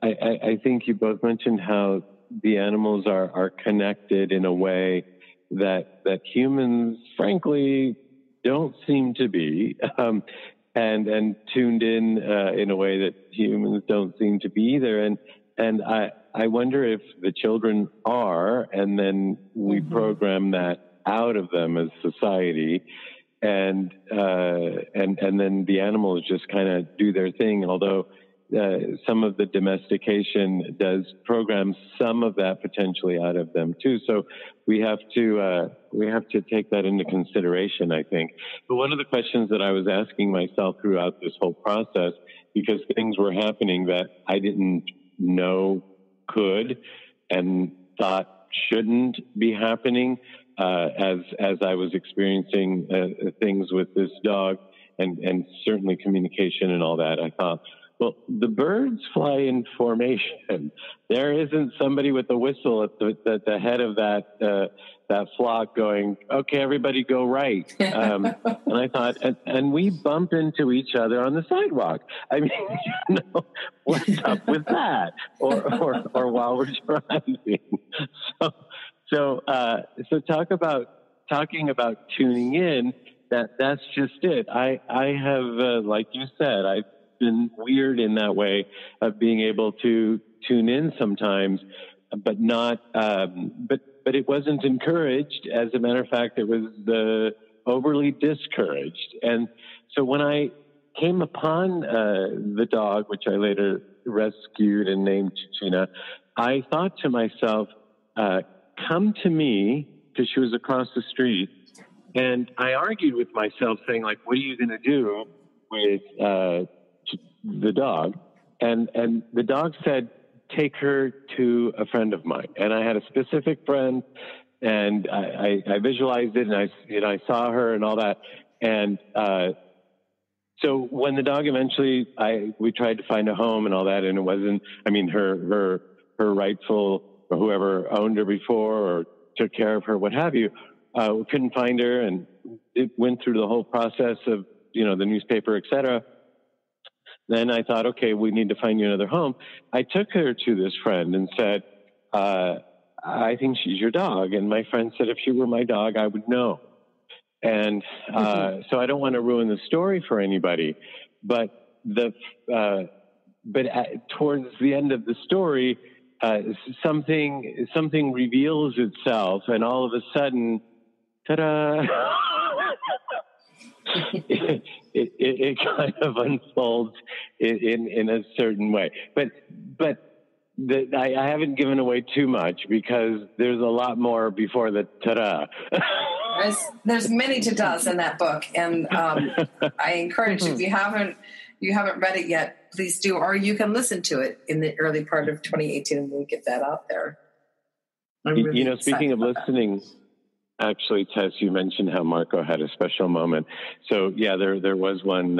I think you both mentioned how the animals are connected in a way that humans, frankly, don't seem to be, and tuned in a way that humans don't seem to be either, and I wonder if the children are, and then we program that out of them as society, and then the animals just kind of do their thing. Although some of the domestication does program some of that potentially out of them too. So we have to take that into consideration, I think. But one of the questions that I was asking myself throughout this whole process, because things were happening that I didn't know could and thought shouldn't be happening, as I was experiencing things with this dog, and certainly communication and all that. I thought, well, the birds fly in formation. There isn't somebody with a whistle at the head of that flock going, okay, everybody go right. And I thought, and we bump into each other on the sidewalk. I mean, what's up with that? Or while we're driving. So talking about tuning in, that's just it. I have, like you said, I've been weird in that way of being able to tune in sometimes, but not, but it wasn't encouraged. As a matter of fact, it was overly discouraged. And so when I came upon the dog, which I later rescued and named Cecina, I thought to myself, come to me, because she was across the street. And I argued with myself saying, what are you going to do with the dog? And the dog said, take her to a friend of mine. And I had a specific friend, and I visualized it, and I saw her and all that. And so when the dog eventually, we tried to find a home and all that, and it wasn't, her rightful, or whoever owned her before or took care of her, what have you, we couldn't find her, and it went through the whole process of, the newspaper, et cetera. Then I thought, okay, we need to find you another home. I took her to this friend and said, I think she's your dog. And my friend said, if she were my dog, I would know. And so I don't want to ruin the story for anybody, but the towards the end of the story, something reveals itself, and all of a sudden, ta-da! it kind of unfolds in a certain way. But I haven't given away too much because there's a lot more before the ta-da.
There's many ta-das in that book, and I encourage you, if you haven't read it yet, please do, or you can listen to it in the early part of 2018, and we'll get that out there. Really
speaking of listening, actually, Tess, you mentioned how Marco had a special moment. So yeah, there was one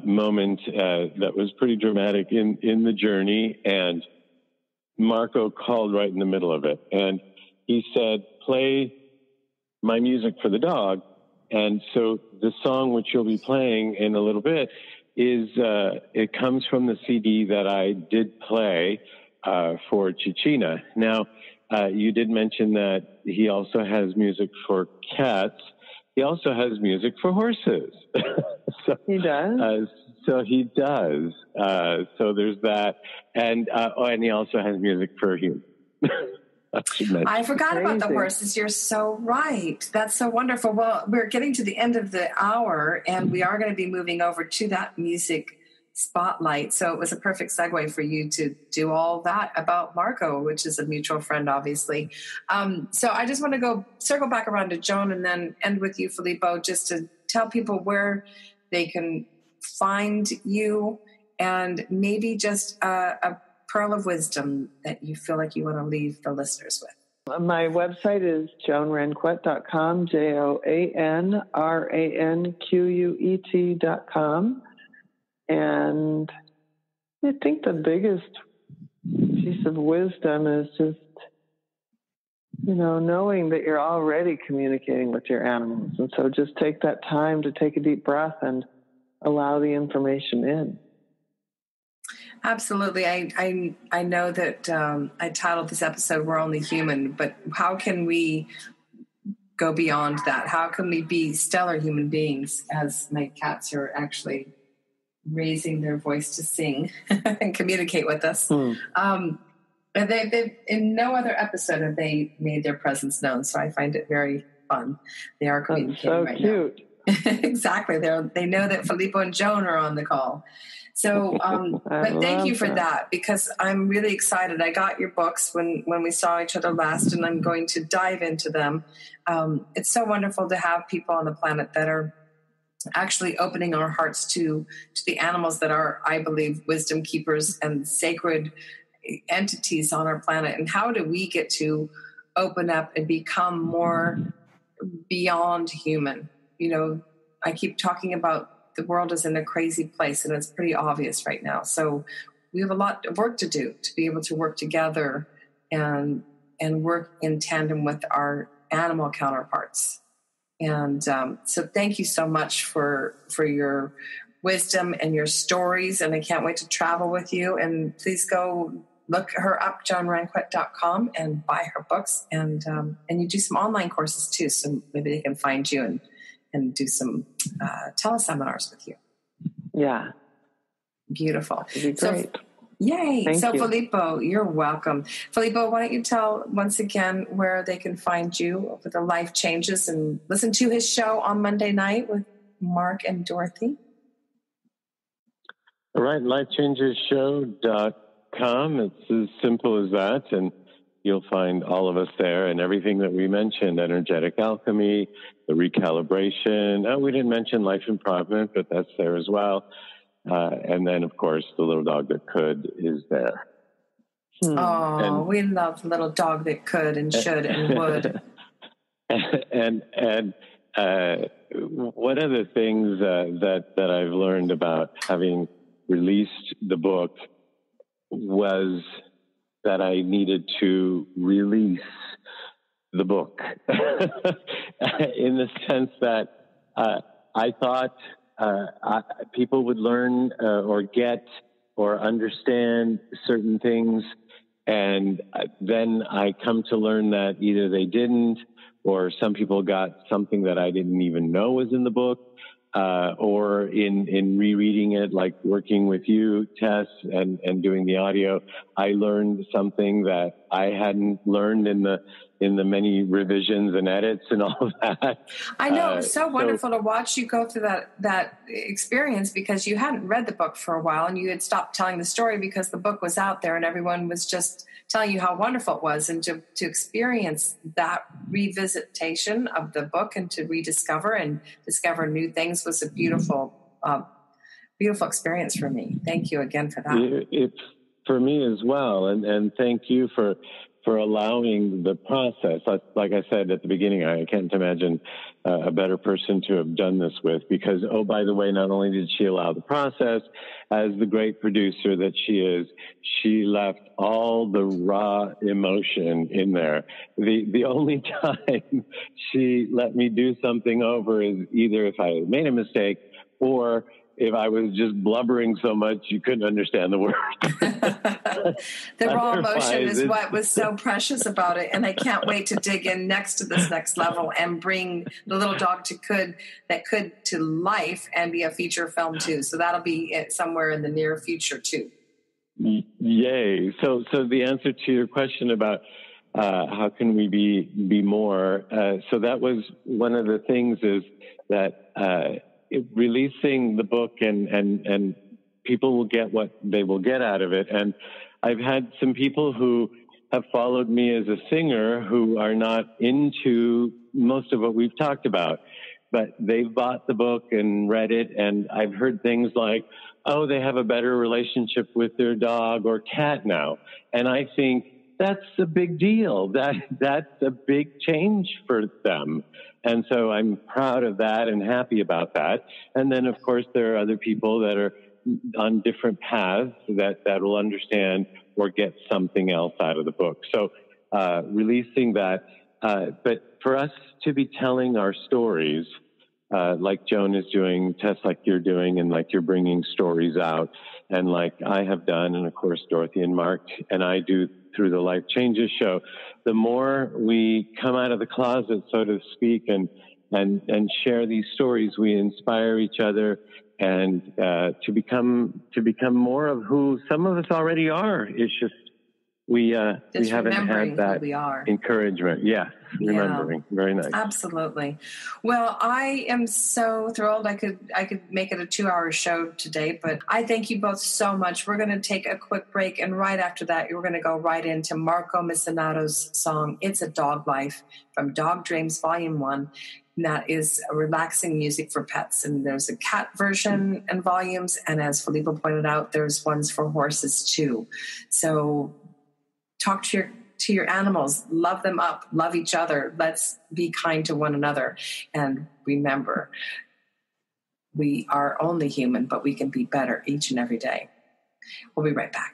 moment that was pretty dramatic in the journey, and Marco called right in the middle of it, and he said, "Play my music for the dog." And so the song which you'll be playing in a little bit is it comes from the CD that I did play for Chichina. Now, you did mention that he also has music for cats. He also has music for horses. So
he does?
So he does. So there's that. And he also has music for humans.
I forgot about the horses. You're so right. That's so wonderful. Well, we're getting to the end of the hour, and we are going to be moving over to that music spotlight. So it was a perfect segue for you to do all that about Marco, which is a mutual friend, obviously. So I just want to circle back around to Joan and then end with you, Filippo, just to tell people where they can find you, and maybe just a pearl of wisdom that you feel like you want to leave the listeners with.
My website is joanranquet.com, JoanRanquet.com. And I think the biggest piece of wisdom is just, knowing that you're already communicating with your animals. And so just take that time to take a deep breath and allow the information in.
Absolutely. I know that I titled this episode, We're Only Human, but how can we go beyond that? How can we be stellar human beings, as my cats are actually raising their voice to sing and communicate with us? And they've in no other episode have they made their presence known, so I find it very fun. They are communicating
so
right
cute.
now. Exactly. They know that Filippo and Joan are on the call. So, but thank you for that, because I'm really excited. I got your books when we saw each other last, and I'm going to dive into them. It's so wonderful to have people on the planet that are actually opening our hearts to the animals that are, I believe, wisdom keepers and sacred entities on our planet. And how do we get to open up and become more beyond human? I keep talking about the world is in a crazy place, and it's pretty obvious right now. So we have a lot of work to do to be able to work together and work in tandem with our animal counterparts. And so thank you so much for your wisdom and your stories, and I can't wait to travel with you. And please go look her up, joanranquet.com, and buy her books. And you do some online courses too, so maybe they can find you and do some teleseminars with you.
Yeah.
Beautiful.
That'd be great.
Yay.
Thank you.
Filippo, you're welcome. Filippo, why don't you tell once again where they can find you for the Life Changes and listen to his show on Monday night with Mark and Dorothy?
All right, lifechangeshow.com. It's as simple as that, and you'll find all of us there and everything that we mentioned: energetic alchemy, the recalibration. We didn't mention life improvement, but that's there as well. And then, of course, the little dog that could is there.
We love little dog that could and should and would.
And one of the things that I've learned about having released the book was that I needed to release the book in the sense that I thought people would learn or get or understand certain things, and then I come to learn that either they didn't, or some people got something that I didn't even know was in the book. or in rereading it, like working with you, Tess, and doing the audio, I learned something that I hadn't learned in the many revisions and edits and all of that.
I know, it was so wonderful to watch you go through that experience, because you hadn't read the book for a while and you had stopped telling the story because the book was out there and everyone was just telling you how wonderful it was. And to experience that revisitation of the book and to rediscover and discover new things was a beautiful, beautiful experience for me. Thank you again for that.
It's for me as well. And thank you for allowing the process. Like I said at the beginning, I can't imagine a better person to have done this with, because, oh, by the way, not only did she allow the process, as the great producer that she is, she left all the raw emotion in there. The only time she let me do something over is either if I made a mistake or if I was just blubbering so much you couldn't understand the word.
The raw emotion is what was so precious about it, and I can't wait to dig in next to this next level and bring the little dog to life and be a feature film too. So that'll be somewhere in the near future too.
Yay! So the answer to your question about how can we be more? So that was one of the things, is that releasing the book and people will get what they will get out of it. And I've had some people who have followed me as a singer who are not into most of what we've talked about, but they've bought the book and read it. And I've heard things like, oh, they have a better relationship with their dog or cat now. And I think that's a big deal. That's a big change for them. And so I'm proud of that and happy about that. And then, of course, there are other people that are on different paths that will understand or get something else out of the book. So releasing that. But for us to be telling our stories, like Joan is doing, Tess, like you're doing, and like you're bringing stories out, and like I have done, and of course Dorothy and Mark and I do through the Life Changes show, the more we come out of the closet, so to speak, and share these stories, we inspire each other and to become more of who some of us already are. It's just we haven't had that encouragement. Yes, remembering. Very nice.
Absolutely. Well, I am so thrilled. I could make it a 2-hour show today, but I thank you both so much. We're going to take a quick break, and right after that, we're going to go right into Marco Missinato's song, It's a Dog Life, from Dog Dreams Volume 1. And that is a relaxing music for pets. And there's a cat version and volumes, and as Filippo pointed out, there's ones for horses too. So talk to your animals, love them up, love each other. Let's be kind to one another. And remember, we are only human, but we can be better each and every day. We'll be right back.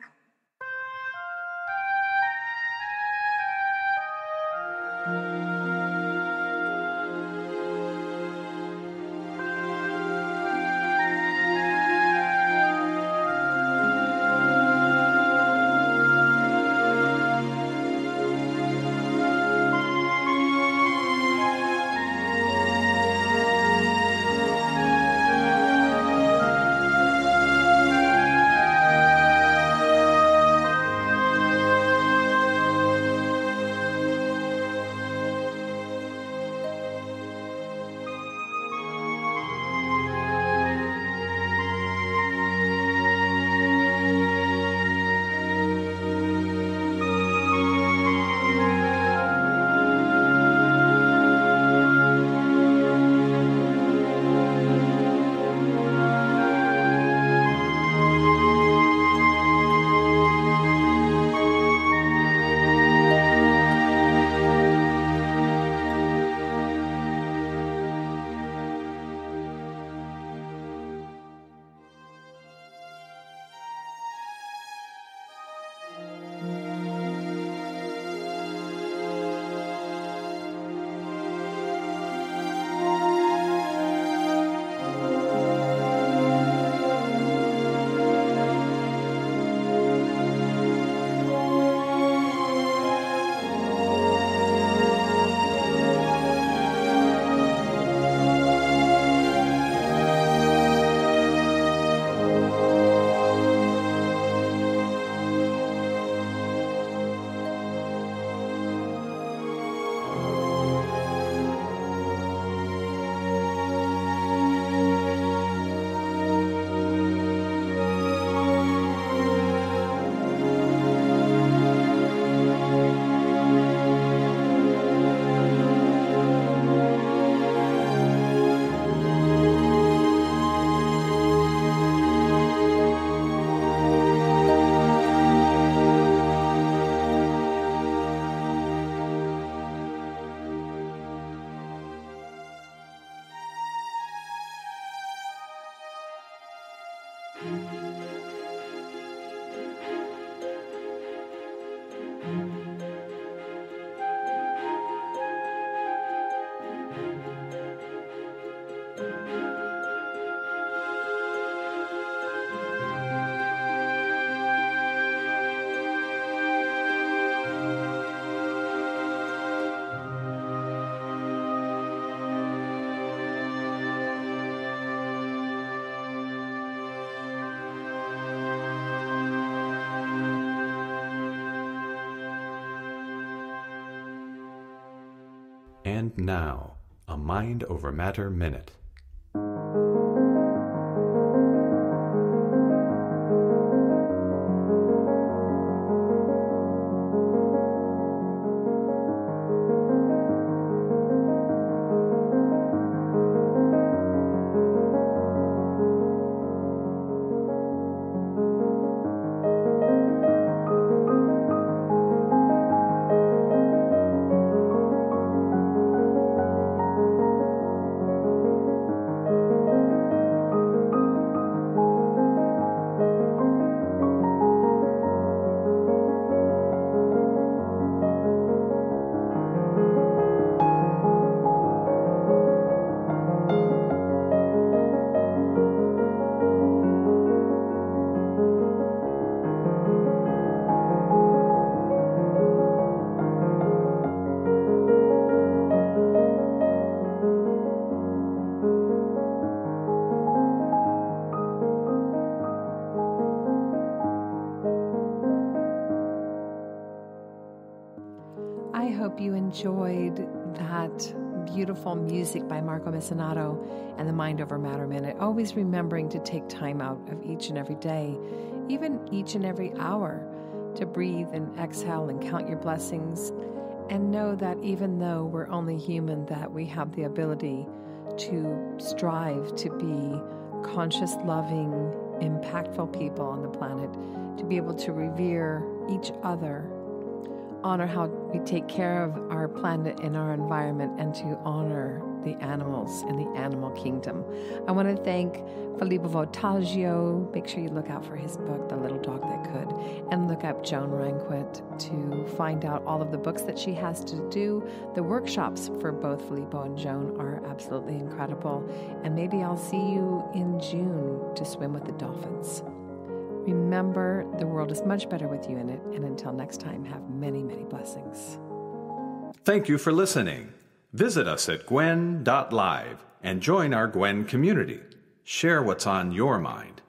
And now, a Mind Over Matter Minute.
I hope you enjoyed that beautiful music by Marco Messinato and the Mind Over Matter Minute. Always remembering to take time out of each and every day, even each and every hour, to breathe and exhale and count your blessings, and know that even though we're only human, that we have the ability to strive to be conscious, loving, impactful people on the planet, to be able to revere each other, honor how we take care of our planet and our environment, and to honor the animals in the animal kingdom. I want to thank Filippo Voltaggio. Make sure you look out for his book, The Little Dog That Could, and look up Joan Ranquet to find out all of the books that she has to do. The workshops for both Filippo and Joan are absolutely incredible. And maybe I'll see you in June to swim with the dolphins. Remember, the world is much better with you in it. And until next time, have many, many blessings.
Thank you for listening. Visit us at gwen.live and join our Gwen community. Share what's on your mind.